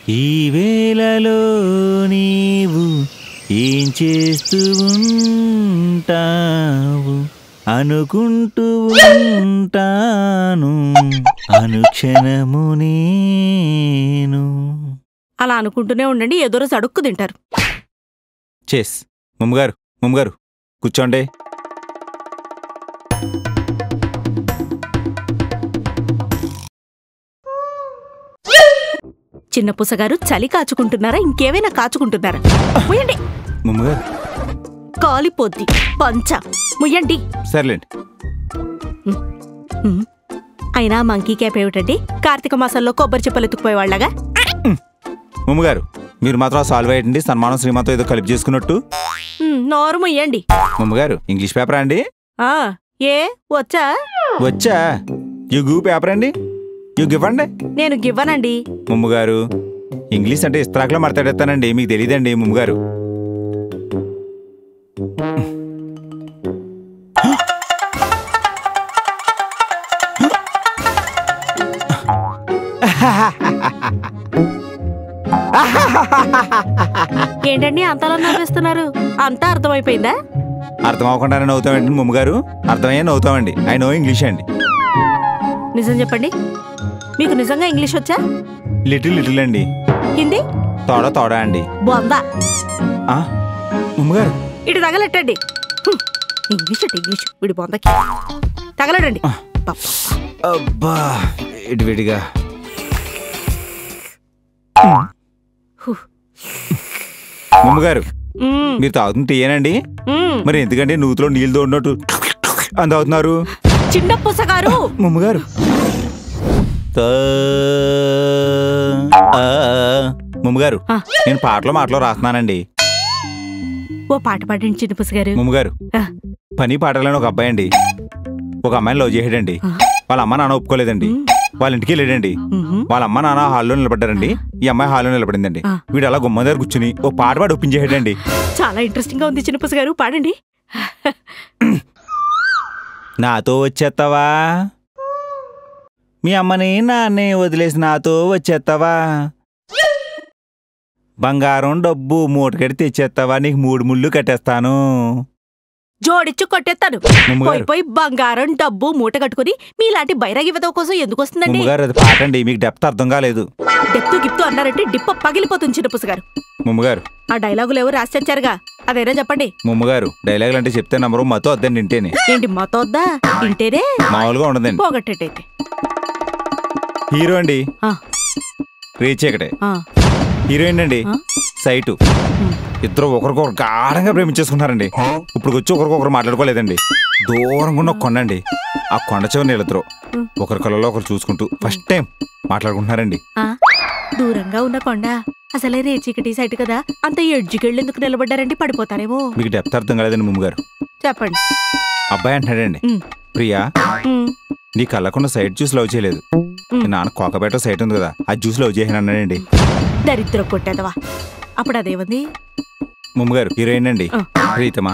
ఈ వేళలో నీవు ఏం చేస్తూ ఉంటావు అనుకుంటూ ఉంటాను అనుక్షణము నేను. అలా అనుకుంటూనే ఉండండి, ఏదో రోజు అడుక్కు తింటారు. చేస్ మమ్మగారు కూర్చోండి. చిన్న పుసగారు చలి కాచుకుంటున్నారా, ఇంకేమైనా కాచుకుంటున్నారా? ముయ్యండి. మమ్మగారు కాలిపోద్ది పంచ, ముయ్యండి. సర్లేండి. అయినా మంకీ క్యాప్ ఏమిటండి? కార్తీక మాసంలో కొబ్బరి చెప్పలు ఎత్తుకుపోయేవాళ్ళగా. మమ్మగారు మీరు మాత్రం సాల్వ్ అయ్యండి, సన్మానం శ్రీమంతం ఏదో కలిపి చేసుకున్నట్టు. నోరు ముయ్యండి. మమ్మగారు ఇంగ్లీష్ పేపరా అండి? ఏ వచ్చా? యు గివ్ పేపర్ అండి, యు గివ్వండి. నేను గివ్వనండి. మమ్మగారు ఇంగ్లీష్ అంటే ఇస్త్రాకులో మాట్లాడేస్తానండి, మీకు తెలియదండి మమ్మగారు. ఏంటండి అంతలా నవ్వేస్తున్నారు? అంతా అర్థమైపోయిందా? అర్థం అవ్వకుండానే నవ్వుతామండి మమ్మగారు, అర్థమయ్యే నవ్వుతామండి. ఐ నో ఇంగ్లీష్ అండి. నిజం చెప్పండి, మీకు నిజంగా ఇంగ్లీష్ వచ్చా? లిటిల్ అండి. హిందీ? తోడా అండి. బొందా. మమ్మగారు ఇటు తగలెట్టండి. ఇంగ్లీష్ వీడి బొందకి తగలడండి. అబ్బా విడివిడిగా. మమ్మగారు మీరు తాగుతుంటే ఏనండి? మరి ఎందుకంటే నూతిలో నీళ్ళు తోడినట్టు అంత అవుతున్నారు? చిన్న పుసగారు. మమ్మగారు మమ్మగారు నేను మాటలో రాస్తున్నానండి. ఓ పాట పాడండి చిన్న పుసగారు. మమ్మగారు పని పాటలని ఒక అబ్బాయి అండి ఒక అమ్మాయిని లవ్ చేయడండి. వాళ్ళ అమ్మ నాన్న ఒప్పుకోలేదండి, వాళ్ళ ఇంటికి వెళ్ళాడండి. వాళ్ళ అమ్మ నాన్న హాల్లో నిలబడ్డారండి, ఈ అమ్మాయి హాల్లో నిలబడిందండి. వీడు అలా గుమ్మ దగ్గర కూర్చుని ఓ పాట పాడి ఒప్పించేయడండి. చాలా ఇంట్రెస్టింగ్ గా ఉంది చిన్న పుసగారు, పాడండి. నాతో వచ్చేస్తావా, మీ అమ్మని నాన్నే వదిలేసి నాతో వచ్చేస్తావా, బంగారం డబ్బు మూటకడి తెచ్చేస్తావా, నీకు 3 ముళ్ళు కట్టేస్తాను. జోడిచ్చు కొట్టేస్తాను. పోయి బంగారం డబ్బు మూట కట్టుకుని మీలాంటి బైరాగి విధవ కోసం ఎందుకు వస్తుందండి? అది పాటండి, మీకు డెప్త్ అర్థం కాలేదు. డెప్తు గిప్తు అన్నారంటే డిప్ప పగిలిపోతుంది చిన్న పుసగారు. మమ్మగారు ఆ డైలాగులు ఎవరు రాసిచ్చారుగా, అదైనా చెప్పండి. మమ్మగారు డైలాగులు అంటే చెప్తే నమ్మరు, మతో వద్దండి ఇంటేనే. ఏంటి మతో వద్దా? ఇంటేనే మామూలుగా ఉండదండి. పోగొట్టేటైతే హీరో అండి రేచకటే, హీరోయిన్ అండి సైటు. ఇద్దరు ఒకరికొకరు గాఢంగా ప్రేమించేసుకున్నారండి. ఇప్పుడు వచ్చి ఒకరికొకరు మాట్లాడుకోలేదండి. దూరంగా ఉన్న కొండండి, ఆ కొండ చివరి నీళ్ళిద్దరు ఒకరి కళ్ళలో ఒకరు చూసుకుంటూ ఫస్ట్ టైం మాట్లాడుకుంటున్నారండి. దూరంగా ఉన్న కొండ అసలే రేచీకటి సైట్ కదా, అంత ఎడ్జికెళ్ళి ఎందుకు నిలబడ్డారండి? పడిపోతారేమో. మీకు డెప్త్ అర్థం కాలేదండి మమ్మగారు. చెప్పండి. అబ్బాయి అంటున్నాడండి, ప్రియా నీ కళ్ళకున్న సైట్ చూసి లవ్ చేయలేదు, నాన్న కోకబేట సైట్ ఉంది కదా అది చూసి లవ్ చేయను అన్నాడండి. దరిద్రం కొట్టేదవా. అప్పుడు అదేముంది? మమ్మగారు హీరోయిన్ అండి ప్రీతమా,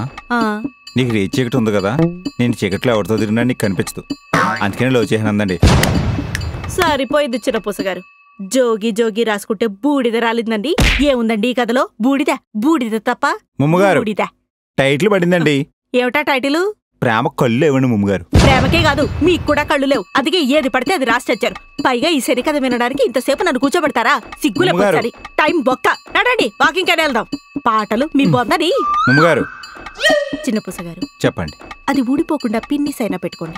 నీకు రేచి చీకటి ఉంది కదా, నేను చీకట్లో ఎవరితో తిరిగినా నీకు కనిపించదు, అందుకనే లవ్ చేయను అందండి. సరిపోయింది చిన్న పుసగారు. జోగి రాసుకుంటే బూడిద రాలిందండి. ఏముందండి ఈ కథలో? బూడిద తప్ప. మమ్మగారు టైటిల్ పడిందండి. ఏమిటా టైటిల్? ప్రేమ కళ్ళు ఇవ్వండి మమ్మగారు. ప్రేమకే కాదు మీకు కూడా కళ్ళు లేవు, అందుకే ఏది పడితే అది రాసి చచ్చారు. పైగా ఈ సరి కథ వినడానికి ఇంతసేపు నన్ను కూర్చోబెడతారా? సిగ్గులేపోతారు. టైం బొక్క. నడండి వాకింగ్ కనే వెళ్దాం. పాటలు మీ బొందని. మమ్మగారు చిన్న పుసగారు చెప్పండి. అది ఊడిపోకుండా పిన్నిస్ అయినా పెట్టుకోండి.